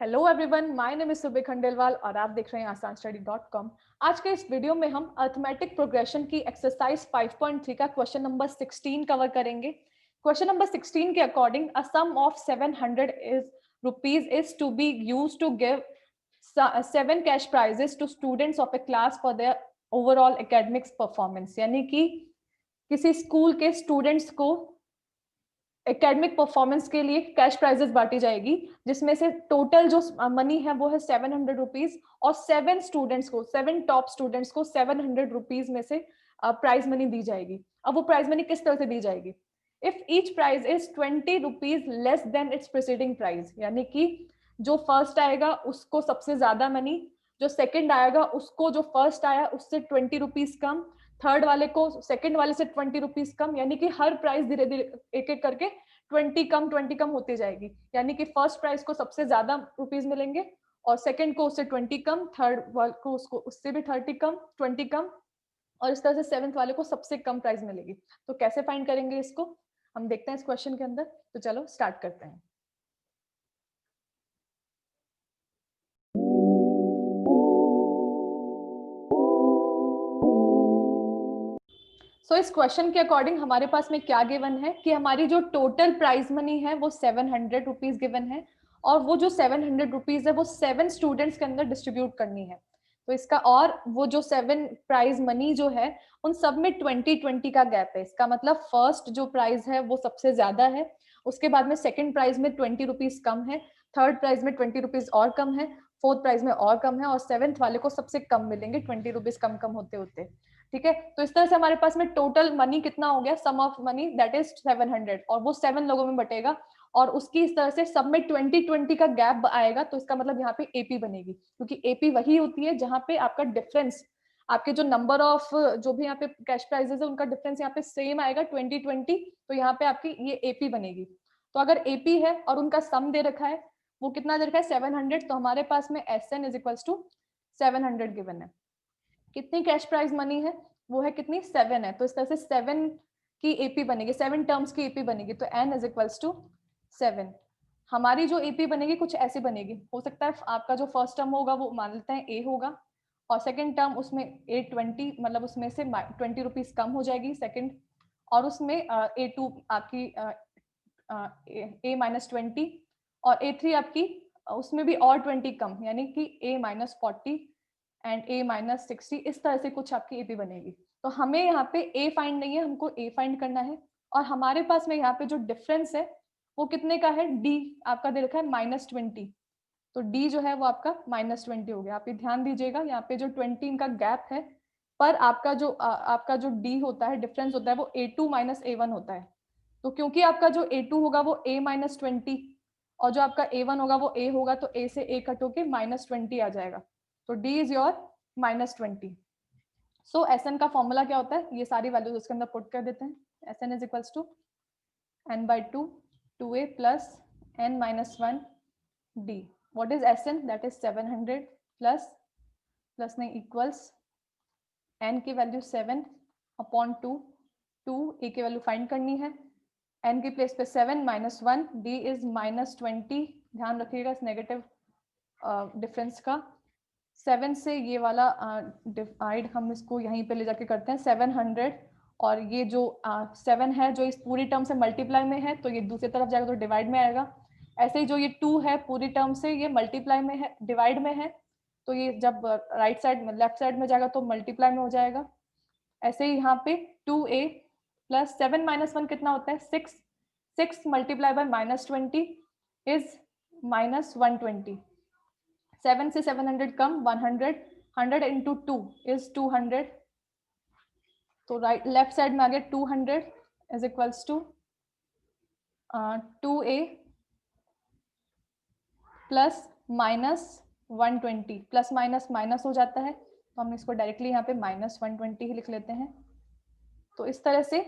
Hello everyone, my name is सुबह खंडेलवाल और आप देख रहे हैं asanstudy.com। आज के इस वीडियो में हम अर्थमेटिक प्रोग्रेशन की एक्सरसाइज 5.3 का क्वेश्चन नंबर 16 कवर करेंगे। क्वेश्चन नंबर 16 के according a sum of 700 rupees is to be used to give 7 cash prizes to students of a class for their overall academics performance. यानी कि किसी school के students को academic performance के लिए cash prices बांटी जाएगी, जिसमें से टोटल जो मनी है वो है 700 रुपीज और 7 टॉप स्टूडेंट्स को 700 रुपीज में से प्राइज मनी दी जाएगी। अब वो प्राइज मनी किस तरह से दी जाएगी? If each prize is 20 rupees less than its preceding prize, यानी कि जो फर्स्ट आएगा उसको सबसे ज्यादा मनी, जो सेकंड आएगा उसको जो फर्स्ट आया उससे 20 रुपीज कम, थर्ड वाले को सेकंड वाले से 20 रुपीज कम, यानी कि हर प्राइस धीरे धीरे एक एक करके 20 कम होती जाएगी। यानी कि फर्स्ट प्राइस को सबसे ज्यादा रुपीज मिलेंगे और सेकंड को उससे 20 कम, थर्ड वाले को उसको उससे भी 30 कम, 20 कम, और इस तरह से सेवेंथ वाले को सबसे कम प्राइस मिलेगी। तो कैसे फाइंड करेंगे इसको, हम देखते हैं इस क्वेश्चन के अंदर। तो चलो स्टार्ट करते हैं। सो इस क्वेश्चन के अकॉर्डिंग हमारे पास में क्या गिवन है कि हमारी जो टोटल प्राइज मनी है वो 700 रुपीज गिवन है और वो जो 700 रुपीज है वो 7 स्टूडेंट्स के अंदर डिस्ट्रीब्यूट करनी है। तो इसका और वो जो 7 प्राइज मनी जो है उन सब में 20-20 का गैप है। इसका मतलब फर्स्ट जो प्राइज है वो सबसे ज्यादा है, उसके बाद में सेकंड प्राइज में 20 रुपीज कम है, थर्ड प्राइज में 20 रुपीज और कम है, फोर्थ प्राइज में और कम है और सेवेंथ वाले को सबसे कम मिलेंगे 20 रुपीज कम कम होते होते। ठीक है, तो इस तरह से हमारे पास में टोटल मनी कितना हो गया, सम ऑफ मनी दैट इज 700 और वो 7 लोगों में बटेगा और उसकी इस तरह से सब में 20-20 का गैप आएगा। तो इसका मतलब यहाँ पे एपी बनेगी, क्योंकि एपी वही होती है जहां पे आपका डिफरेंस, आपके जो नंबर ऑफ जो भी यहाँ पे कैश प्राइजेस है उनका डिफरेंस यहाँ पे सेम आएगा 20-20, तो यहाँ पे आपकी ये एपी बनेगी। तो अगर एपी है और उनका सम दे रखा है, वो कितना दे रखा है 700, तो हमारे पास में SN is equals to 700 given है। कितनी कैश प्राइज मनी है, वो है कितनी 7 है, तो इस तरह से 7 की एपी बनेगी, 7 टर्म्स की एपी बनेगी। तो N इज इक्वल्स टू 7। हमारी जो एपी बनेगी कुछ ऐसी बनेगी, हो सकता है आपका जो फर्स्ट टर्म होगा वो मान लेते हैं A होगा और सेकंड टर्म उसमें A20, मतलब उसमें से 20 रुपीज कम हो जाएगी सेकंड, और उसमें A2 आपकी A-20 और A3 आपकी उसमें भी और 20 कम, यानी कि A-40 एंड A-60, इस तरह से कुछ आपकी एपी बनेगी। तो हमें यहाँ पे ए फाइंड नहीं है, हमको ए फाइंड करना है और हमारे पास में यहाँ पे जो डिफरेंस है वो कितने का है, डी आपका दे रखा है -20, तो डी जो है वो आपका -20 हो गया। आप ये ध्यान दीजिएगा, यहाँ पे जो 20 इनका गैप है, पर आपका जो डी होता है, डिफरेंस होता है, वो A2 - A1 होता है। तो क्योंकि आपका जो A2 होगा वो A-20 और जो आपका A1 होगा वो A होगा, तो A से A कट होके -20 आ जाएगा। तो D is your -20। So SN का फॉर्मूला क्या होता है, ये सारी वैल्यूज उसके अंदर पुट कर देते हैं। SN is equals to N/2 2A plus N-1 D। What is SN, that is 700 plus नहीं इक्वल्स N की वैल्यू 7/2, 2A की वैल्यू फाइंड करनी है, N की प्लेस पे 7 -1, D इज -20। ध्यान रखिएगा इस नेगेटिव डिफरेंस का। 7 से ये वाला डिवाइड हम इसको यहीं पे ले जाके करते हैं 700, और ये जो 7 है जो इस पूरी टर्म से मल्टीप्लाई में है तो ये दूसरी तरफ जाएगा तो डिवाइड में आएगा। ऐसे ही जो ये 2 है पूरी टर्म से ये मल्टीप्लाई में है, डिवाइड में है, तो ये जब राइट साइड में लेफ्ट साइड में जाएगा तो मल्टीप्लाई में हो जाएगा। ऐसे ही यहाँ पे 2A प्लस 7 -1 कितना होता है 6, 6 मल्टीप्लाई बाय -20 इज -120। 7 से 700 कम 100, 100 इंटू 2 इज 200, तो राइट लेफ्ट साइड में आ गया 200 is equals to 2A plus -120, plus minus minus हो जाता है तो हम इसको डायरेक्टली यहाँ पे -120 ही लिख लेते हैं। तो इस तरह से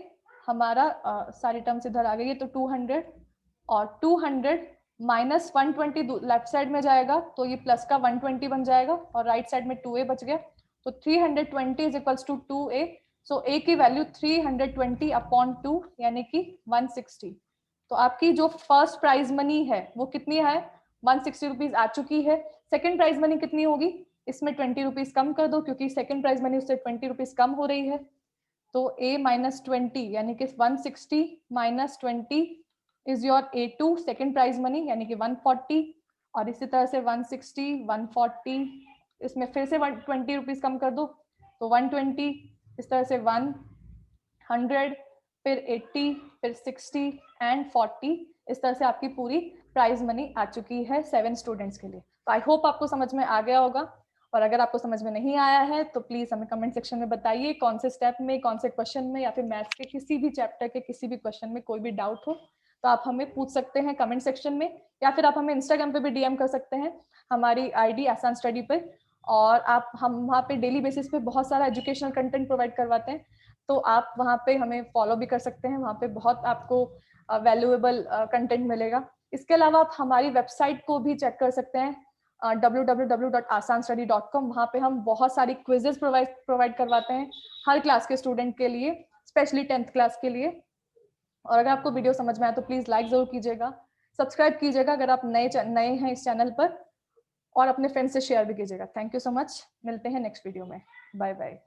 हमारा सारी टर्म्स इधर आ गई है, तो 200 और 200 -120 लेफ्ट साइड में जाएगा तो ये प्लस का 120 बन जाएगा और राइट साइड में 2A बच गया, तो 320 is equals to 2A। So A की वैल्यू 320/2 यानी कि 160। तो आपकी जो फर्स्ट प्राइज मनी है वो कितनी है, 160 रुपीज आ चुकी है। सेकंड प्राइज मनी कितनी होगी, इसमें 20 रुपीज कम कर दो क्योंकि सेकंड प्राइज मनी उससे 20 रुपीज कम हो रही है। तो a माइनस 20 यानी कि 160 minus 20 is your A2 second prize money यानी कि 140। और इसी तरह से 160 140 इसमें फिर से 20 रुपीज कम कर दो तो 120, इस तरह से 100, फिर 80, फिर 60 एंड 40। इस तरह से आपकी पूरी प्राइज मनी आ चुकी है 7 स्टूडेंट्स के लिए। तो आई होप आपको समझ में आ गया होगा, और अगर आपको समझ में नहीं आया है तो प्लीज हमें कमेंट सेक्शन में बताइए कौन से स्टेप में, कौन से क्वेश्चन में, या फिर मैथ्स के किसी भी चैप्टर के किसी भी क्वेश्चन में कोई भी डाउट हो तो आप हमें पूछ सकते हैं कमेंट सेक्शन में, या फिर आप हमें इंस्टाग्राम पे भी डीएम कर सकते हैं, हमारी आईडी आसान स्टडी पे। और हम वहाँ पे डेली बेसिस पे बहुत सारा एजुकेशनल कंटेंट प्रोवाइड करवाते हैं, तो आप वहाँ पे हमें फॉलो भी कर सकते हैं, वहाँ पे बहुत आपको वैल्यूएबल कंटेंट मिलेगा। इसके अलावा आप हमारी वेबसाइट को भी चेक कर सकते हैं www.asanstudy.com। वहाँ पे हम बहुत सारी क्विजेस प्रोवाइड करवाते हैं हर क्लास के स्टूडेंट के लिए, स्पेशली 10th क्लास के लिए। और अगर आपको वीडियो समझ में आए तो प्लीज लाइक जरूर कीजिएगा, सब्सक्राइब कीजिएगा अगर आप नए हैं इस चैनल पर, और अपने फ्रेंड्स से शेयर भी कीजिएगा। थैंक यू सो मच, मिलते हैं नेक्स्ट वीडियो में। Bye bye.